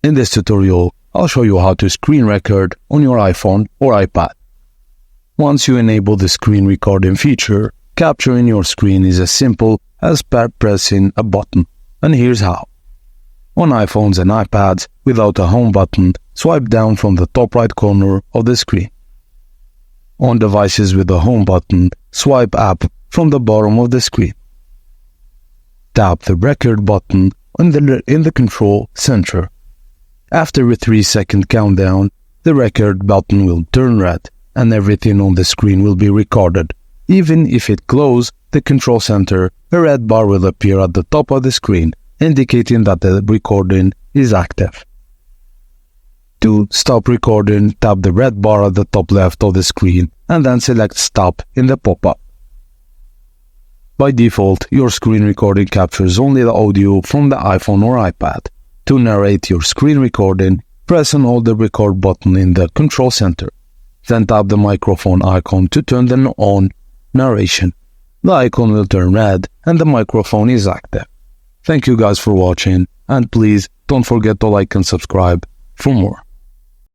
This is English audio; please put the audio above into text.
In this tutorial, I'll show you how to screen record on your iPhone or iPad. Once you enable the screen recording feature, capturing your screen is as simple as pressing a button, and here's how. On iPhones and iPads, without a home button, swipe down from the top right corner of the screen. On devices with a home button, swipe up from the bottom of the screen. Tap the record button in the control center. After a 3-second countdown, the record button will turn red and everything on the screen will be recorded. Even if it closes the control center, a red bar will appear at the top of the screen, indicating that the recording is active. To stop recording, tap the red bar at the top left of the screen and then select Stop in the pop-up. By default, your screen recording captures only the audio from the iPhone or iPad. To narrate your screen recording, press and hold the record button in the control center. Then tap the microphone icon to turn on narration. The icon will turn red and the microphone is active. Thank you guys for watching, and please don't forget to like and subscribe for more.